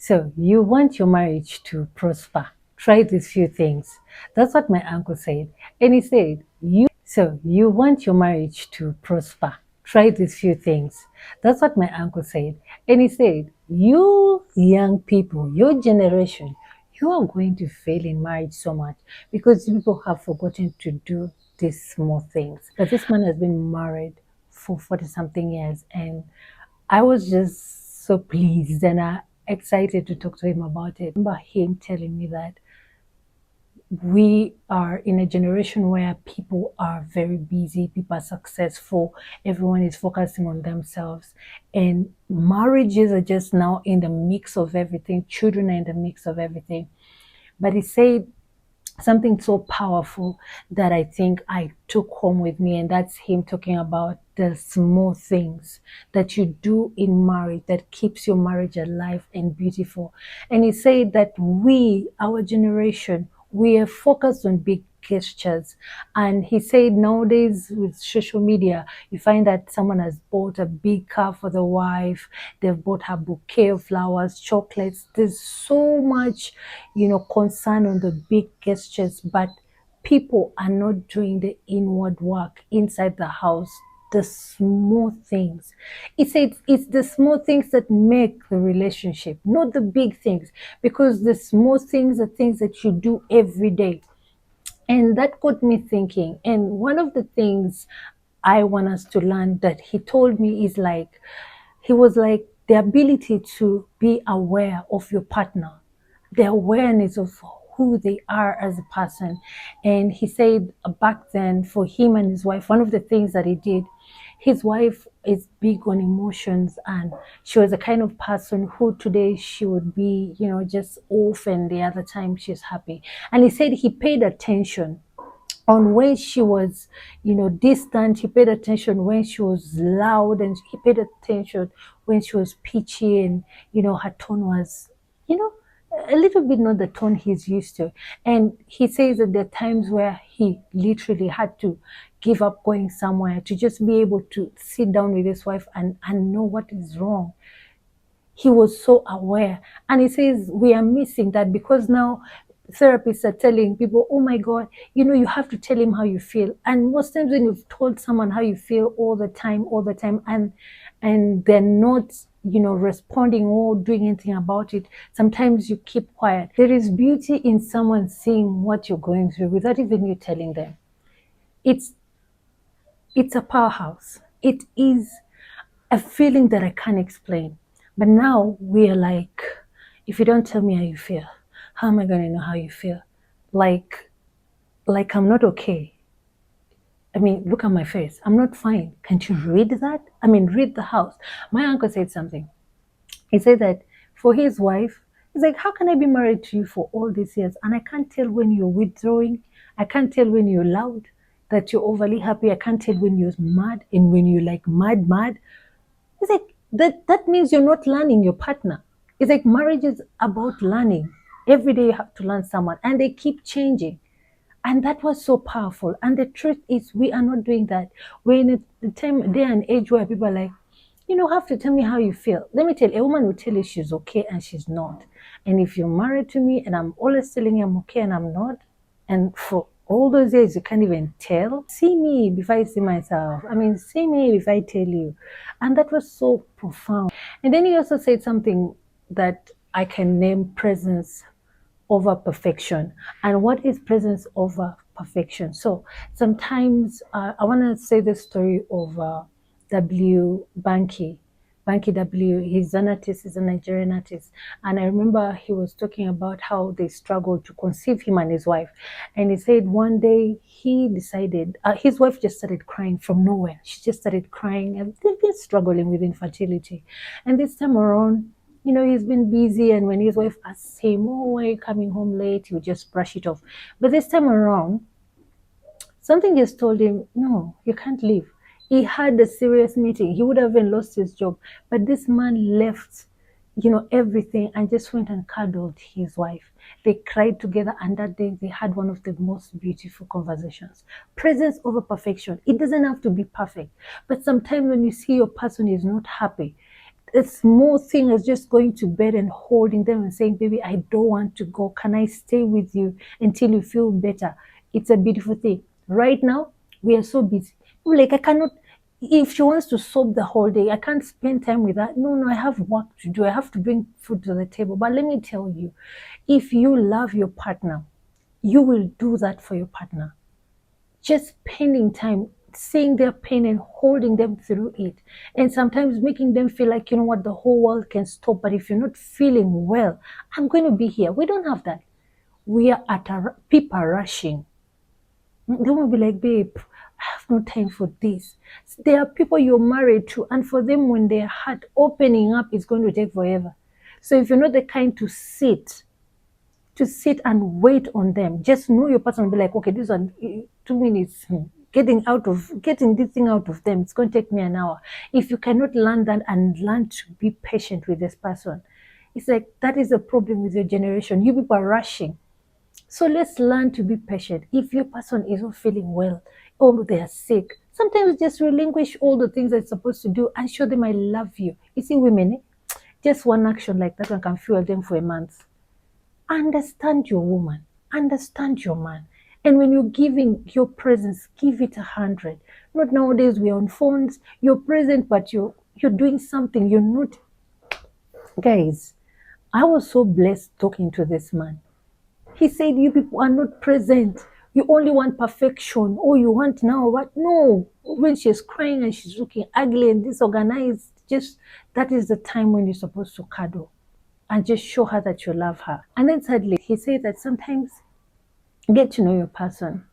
So you want your marriage to prosper. Try these few things. That's what my uncle said. And he said, you want your marriage to prosper. Try these few things. That's what my uncle said. And he said, you young people, your generation, you are going to fail in marriage so much because people have forgotten to do these small things. But this man has been married for 40 something years, and I was just so pleased and excited to talk to him about it. I remember him telling me that we are in a generation where people are very busy, people are successful, everyone is focusing on themselves, and marriages are just now in the mix of everything, children are in the mix of everything. But he said something so powerful that I think I took home with me, and that's him talking about the small things that you do in marriage that keeps your marriage alive and beautiful. And he said that we, our generation, we are focused on big gestures. And he said nowadays with social media, you find that someone has bought a big car for the wife, they've bought her bouquet of flowers, chocolates. There's so much, concern on the big gestures, but people are not doing the inward work inside the house, the small things. It says it's the small things that make the relationship, not the big things, because the small things are things that you do every day. And that got me thinking. And one of the things I want us to learn that he told me is like, he was like, the ability to be aware of your partner, the awareness of who they are as a person. And he said back then, for him and his wife, one of the things that he did, his wife is big on emotions, and she was the kind of person who today she would be, just off, and the other time she's happy. And he said he paid attention on when she was, distant. He paid attention when she was loud, and he paid attention when she was pitchy, and her tone was, you know, a little bit not the tone he's used to. And he says that there are times where he literally had to give up going somewhere to just be able to sit down with his wife and know what is wrong. He was so aware. And he says we are missing that because now therapists are telling people, oh my God, you have to tell him how you feel. And most times when you've told someone how you feel all the time, and they're not, responding or doing anything about it, sometimes you keep quiet. There is beauty in someone seeing what you're going through without even you telling them. It's it's a powerhouse. It is a feeling that I can't explain. But now we are like, if you don't tell me how you feel, how am I going to know how you feel? Like, like I'm not okay. I mean, look at my face. I'm not fine. Can't you read that? I mean, read the house. My uncle said something. He said that for his wife, he's like, how can I be married to you for all these years? And I can't tell when you're withdrawing. I can't tell when you're loud, that you're overly happy. I can't tell when you're mad and when you're like mad. It's like that means you're not learning your partner. It's like marriage is about learning. Every day you have to learn someone, and they keep changing. And that was so powerful. And the truth is, we are not doing that. We're in a time, day and age where people are like, have to tell me how you feel. Let me tell you, a woman will tell you she's okay and she's not. And if you're married to me and I'm always telling you I'm okay and I'm not, and for all those years you can't even tell, see me before I see myself. I mean, see me if I tell you. And that was so profound. And then he also said something that I can name presence over perfection. And what is presence over perfection? So sometimes I want to say the story of W. Banky. Banky W, he's an artist, he's a Nigerian artist. And I remember he was talking about how they struggled to conceive, him and his wife. And he said one day he decided, his wife just started crying from nowhere. She just started crying, and they've been struggling with infertility. And this time around, he's been busy, and when his wife asks him, oh, why are you coming home late? He would just brush it off. But this time around, something just told him, no, you can't leave. He had a serious meeting. He would have even lost his job. But this man left, everything, and just went and cuddled his wife. They cried together, and that day they had one of the most beautiful conversations. Presence over perfection. It doesn't have to be perfect. But sometimes when you see your person is not happy, a small thing as just going to bed and holding them and saying, baby, I don't want to go. Can I stay with you until you feel better? It's a beautiful thing. Right now, we are so busy. Like, I cannot, if she wants to sob the whole day, I can't spend time with her. No, I have work to do. I have to bring food to the table. But let me tell you, if you love your partner, you will do that for your partner. Just spending time seeing their pain and holding them through it, and sometimes making them feel like, you know what, the whole world can stop, but if you're not feeling well, I'm going to be here. We don't have that. We are at a people rushing. They won't be like, babe, I have no time for this. There are people you're married to, and for them, when their heart opening up, it's going to take forever. So if you're not the kind to sit and wait on them, just know your person will be like, okay, this one 2 minutes, getting this thing out of them, it's going to take me an hour. If you cannot learn that and learn to be patient with this person, it's like that is the problem with your generation. You people are rushing. So let's learn to be patient. If your person is not feeling well or they are sick, sometimes just relinquish all the things they're supposed to do and show them I love you. You see, women, just one action like that one can fuel them for a month. Understand your woman, understand your man. And when you're giving your presence, give it 100. Not nowadays we're on phones, you're present, but you're doing something, you're not. Guys, I was so blessed talking to this man. He said, you people are not present. You only want perfection. Oh, you want now what? No. When she's crying and she's looking ugly and disorganized, just that is the time when you're supposed to cuddle and just show her that you love her. And then thirdly, he said that sometimes get to know your person.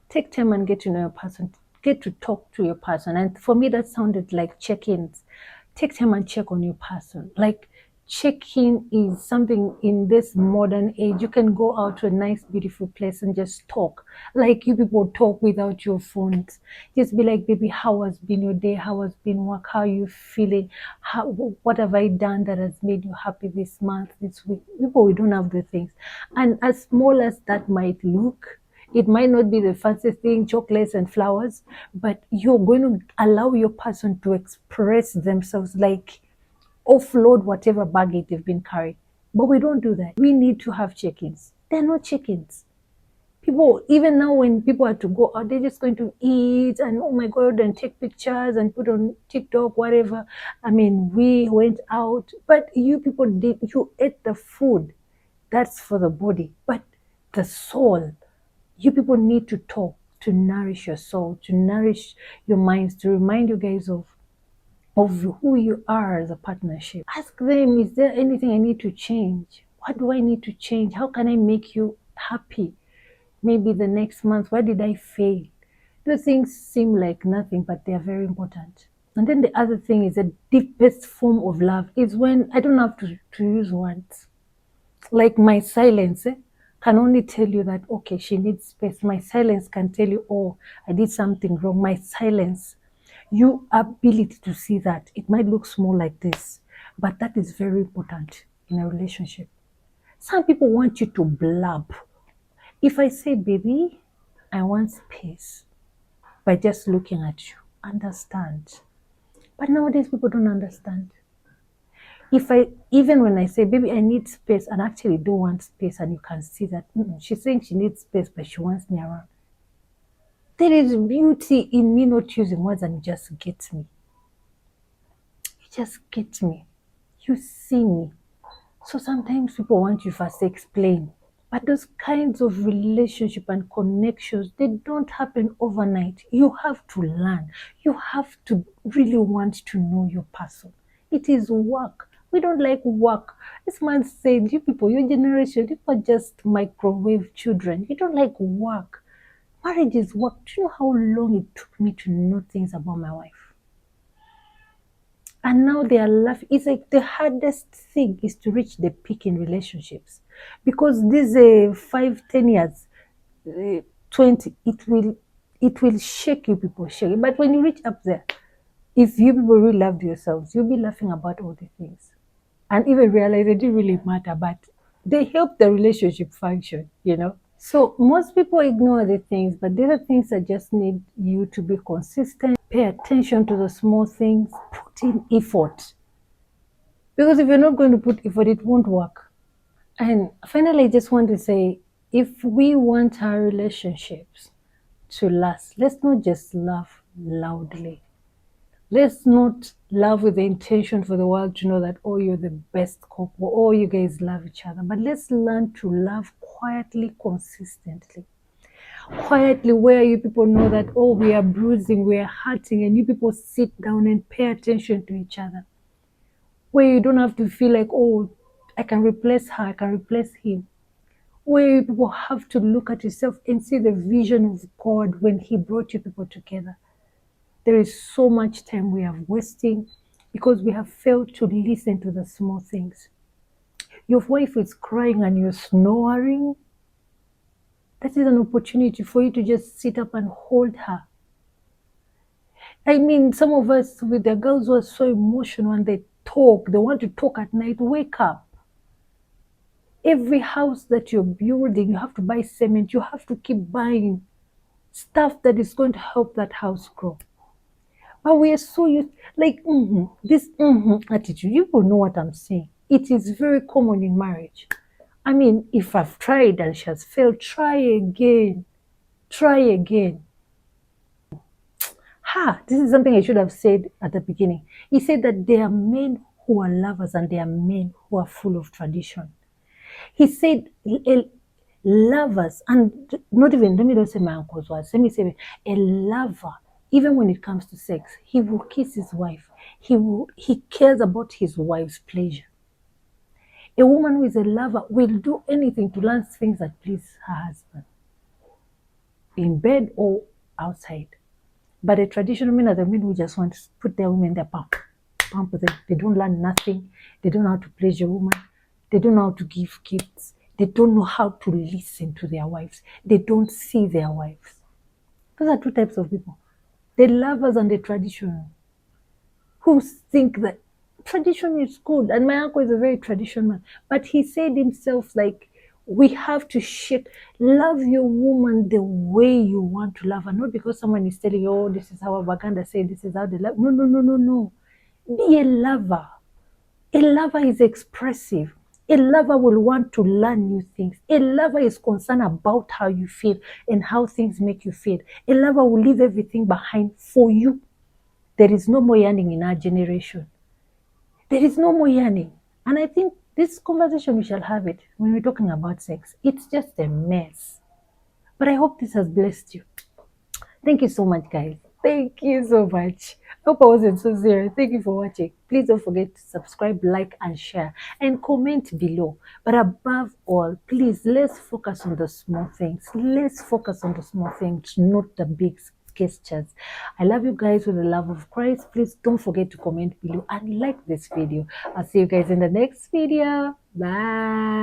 Take time and get to know your person. Get to talk to your person. And for me, that sounded like check-ins. Take time and check on your person. Like, check-in is something in this modern age. You can go out to a nice, beautiful place and just talk. Like you people talk without your phones. Just be like, baby, how has been your day? How has been work? How are you feeling? What have I done that has made you happy this month, this week? People, we don't have the things. And as small as that might look, it might not be the fanciest thing, chocolates and flowers, but you're going to allow your person to express themselves, like offload whatever baggage they've been carrying. But we don't do that. We need to have check-ins. They're not check-ins. People, even now when people are to go out, they're just going to eat and, oh my God, and take pictures and put on TikTok, whatever. I mean, we went out, but you people you ate the food. That's for the body. But the soul, you people need to talk to nourish your soul, to nourish your minds, to remind you guys of who you are as a partnership. Ask them, is there anything I need to change? What do I need to change? How can I make you happy? Maybe the next month, where did I fail? Those things seem like nothing, but they are very important. And then the other thing is the deepest form of love is when I don't have to use words. Like my silence can only tell you that, okay, she needs space. My silence can tell you, oh, I did something wrong. My silence, your ability to see that, it might look small like this, but that is very important in a relationship. Some people want you to blab. If I say, baby, I want space, by just looking at you, understand. But nowadays people don't understand. Even when I say, baby, I need space, and actually don't want space, and you can see that she's saying she needs space, but she wants me around. There is beauty in me not using words, and you just get me. You just get me. You see me. So sometimes people want you first to explain. But those kinds of relationship and connections, they don't happen overnight. You have to learn. You have to really want to know your person. It is work. We don't like work. This man said, you people, your generation, you are just microwave children. You don't like work. Marriage is work. Do you know how long it took me to know things about my wife? And now they are laughing. It's like the hardest thing is to reach the peak in relationships, because these 5, 10 years, 20, it will shake you people, shake you. But when you reach up there, if you people really loved yourselves, you'll be laughing about all the things, and even realize they didn't really matter, but they help the relationship function. So most people ignore the things, but there are things that just need you to be consistent. Pay attention to the small things, put in effort. Because if you're not going to put effort, it won't work. And finally, I just want to say, if we want our relationships to last, let's not just laugh loudly. Let's not love with the intention for the world to know that, oh, you're the best couple, oh, you guys love each other. But let's learn to love quietly, consistently. Quietly, where you people know that, oh, we are bruising, we are hurting, and you people sit down and pay attention to each other. Where you don't have to feel like, oh, I can replace her, I can replace him. Where you people have to look at yourself and see the vision of God when He brought you people together. There is so much time we are wasting because we have failed to listen to the small things. Your wife is crying and you're snoring. That is an opportunity for you to just sit up and hold her. I mean, some of us with the girls who are so emotional and they talk, they want to talk at night, wake up. Every house that you're building, you have to buy cement, you have to keep buying stuff that is going to help that house grow. But we are so used, like, this attitude. You will know what I'm saying. It is very common in marriage. I mean, if I've tried and she has failed, try again. Try again. This is something I should have said at the beginning. He said that there are men who are lovers and there are men who are full of tradition. He said lovers, and not even, let me not say my uncle's words, let me say a lover, even when it comes to sex, he will kiss his wife. He cares about his wife's pleasure. A woman who is a lover will do anything to learn things that please her husband, in bed or outside. But a traditional man are the men who just want to put their women in their pump them. They don't learn nothing. They don't know how to pleasure woman. They don't know how to give gifts. They don't know how to listen to their wives. They don't see their wives. Those are two types of people. The lovers and the traditional, who think that tradition is good. And my uncle is a very traditional man. But he said himself, like, we have to love your woman the way you want to love her. Not because someone is telling you, oh, this is how Baganda said, this is how they love. No, no, no, no, no. Be a lover. A lover is expressive. A lover will want to learn new things. A lover is concerned about how you feel and how things make you feel. A lover will leave everything behind for you. There is no more yearning in our generation. There is no more yearning. And I think this conversation, we shall have it when we're talking about sex. It's just a mess. But I hope this has blessed you. Thank you so much, guys. Thank you so much. Hope I wasn't so serious. Thank you for watching. Please don't forget to subscribe, like, and share, and comment below. But above all, please, let's focus on the small things. Let's focus on the small things, not the big gestures. I love you guys with the love of Christ. Please don't forget to comment below and like this video. I'll see you guys in the next video. Bye.